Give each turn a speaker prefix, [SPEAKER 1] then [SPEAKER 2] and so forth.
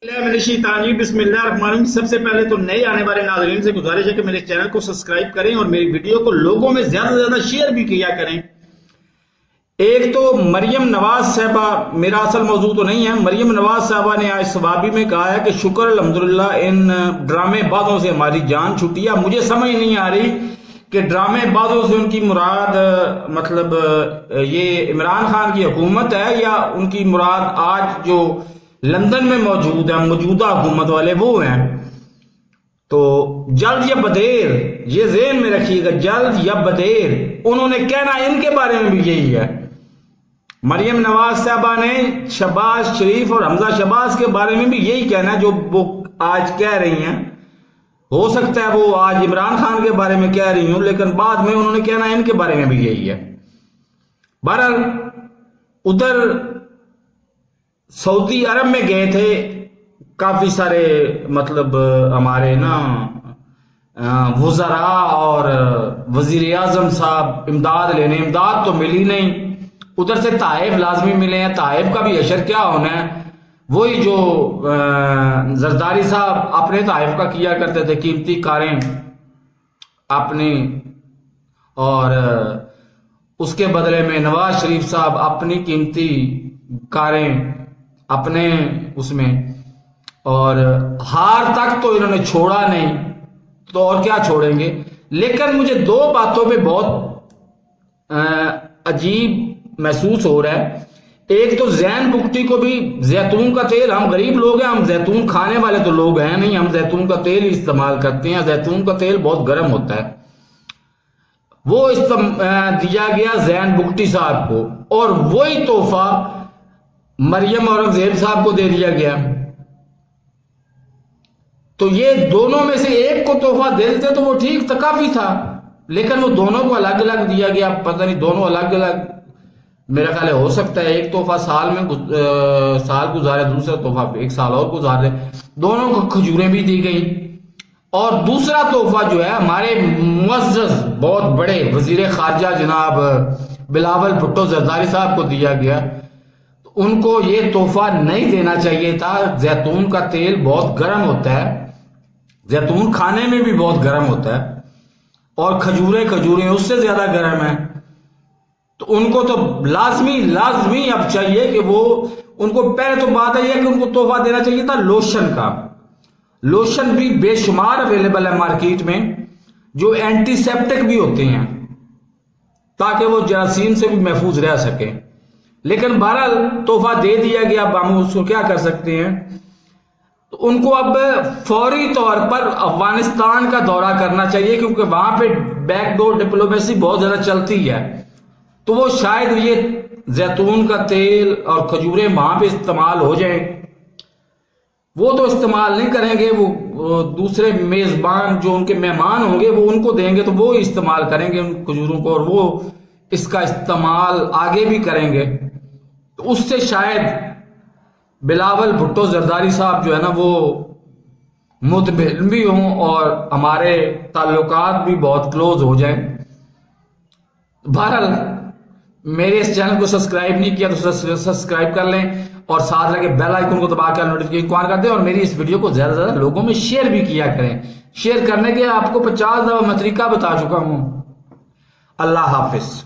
[SPEAKER 1] بسم اللہ الرحمن الرحیم۔ سب سے پہلے تو نئے آنے والے ناظرین سے گزارش ہے کہ میرے چینل کو سبسکرائب کریں اور میری ویڈیو کو لوگوں میں زیادہ سے زیادہ شیئر بھی کیا کریں۔ ایک تو مریم نواز صاحبہ، میرا اصل موضوع تو نہیں ہے، مریم نواز صاحبہ نے آج سوابی میں کہا ہے کہ شکر الحمدللہ ان ڈرامے بازوں سے ہماری جان چھٹی ہے۔ مجھے سمجھ نہیں آ رہی کہ ڈرامے بازوں سے ان کی مراد مطلب یہ عمران خان کی حکومت ہے یا ان کی مراد آج جو لندن میں موجود ہیں موجودہ حکومت والے وہ ہیں۔ تو جلد یا بدیر یہ ذہن میں رکھیے گا، جلد یا بدیر انہوں نے کہنا ان کے بارے میں بھی یہی ہے۔ مریم نواز صاحبہ نے شہباز شریف اور حمزہ شہباز کے بارے میں بھی یہی کہنا ہے جو وہ آج کہہ رہی ہیں۔ ہو سکتا ہے وہ آج عمران خان کے بارے میں کہہ رہی ہوں، لیکن بعد میں انہوں نے کہنا ان کے بارے میں بھی یہی ہے۔ بہرحال ادھر سعودی عرب میں گئے تھے کافی سارے مطلب ہمارے وزراء اور وزیر اعظم صاحب امداد لینے، امداد تو ملی نہیں۔ ادھر سے تحائف لازمی ملے ہیں، تحائف کا بھی اشر کیا ہونا ہے، وہی جو زرداری صاحب اپنے تحائف کا کیا کرتے تھے، قیمتی کاریں اپنی، اور اس کے بدلے میں نواز شریف صاحب اپنی قیمتی کاریں اپنے اس میں، اور ہار تک تو انہوں نے چھوڑا نہیں تو اور کیا چھوڑیں گے۔ لیکن مجھے دو باتوں پہ بہت عجیب محسوس ہو رہا ہے۔ ایک تو زین بگٹی کو بھی زیتون کا تیل، ہم غریب لوگ ہیں، ہم زیتون کھانے والے تو لوگ ہیں نہیں، ہم زیتون کا تیل ہی استعمال کرتے ہیں، زیتون کا تیل بہت گرم ہوتا ہے، وہ دیا گیا زین بگٹی صاحب کو، اور وہی تحفہ مریم اورنگزیب صاحب کو دے دیا گیا۔ تو یہ دونوں میں سے ایک کو تحفہ دے دیتے تو وہ ٹھیک تھا، کافی تھا، لیکن وہ دونوں کو الگ الگ دیا گیا۔ پتہ نہیں دونوں الگ الگ، میرا خیال ہے ہو سکتا ہے ایک تحفہ سال گزارے، دوسرا تحفہ ایک سال اور گزارے، دونوں کو کھجوریں بھی دی گئی۔ اور دوسرا تحفہ جو ہے ہمارے معزز بہت بڑے وزیر خارجہ جناب بلاول بھٹو زرداری صاحب کو دیا گیا۔ ان کو یہ تحفہ نہیں دینا چاہیے تھا۔ زیتون کا تیل بہت گرم ہوتا ہے، زیتون کھانے میں بھی بہت گرم ہوتا ہے، اور کھجوریں اس سے زیادہ گرم ہیں۔ تو ان کو تو لازمی اب چاہیے کہ وہ، ان کو پہلے تو بات ہے کہ ان کو تحفہ دینا چاہیے تھا لوشن کا۔ لوشن بھی بے شمار اویلیبل ہے مارکیٹ میں جو اینٹی سیپٹک بھی ہوتے ہیں تاکہ وہ جراثیم سے بھی محفوظ رہ سکیں، لیکن بہرحال تحفہ دے دیا گیا، اب ہم اس کو کیا کر سکتے ہیں۔ تو ان کو اب فوری طور پر افغانستان کا دورہ کرنا چاہیے، کیونکہ وہاں پہ بیک ڈور ڈپلومیسی بہت زیادہ چلتی ہے، تو وہ شاید یہ زیتون کا تیل اور کھجوریں وہاں پہ استعمال ہو جائیں۔ وہ تو استعمال نہیں کریں گے، وہ دوسرے میزبان جو ان کے مہمان ہوں گے وہ ان کو دیں گے، تو وہ استعمال کریں گے ان کھجوروں کو، اور وہ اس کا استعمال آگے بھی کریں گے۔ تو اس سے شاید بلاول بھٹو زرداری صاحب جو ہے نا وہ مطمئن بھی ہوں اور ہمارے تعلقات بھی بہت کلوز ہو جائیں۔ بہرحال میرے اس چینل کو سبسکرائب نہیں کیا تو سبسکرائب کر لیں، اور ساتھ لگے بیل آئیکن کو دبا کر نوٹیفیکیشن کو آن کر دیں، اور میری اس ویڈیو کو زیادہ سے زیادہ لوگوں میں شیئر بھی کیا کریں۔ شیئر کرنے کے آپ کو 50 دفعہ میں طریقہ بتا چکا ہوں۔ اللہ حافظ۔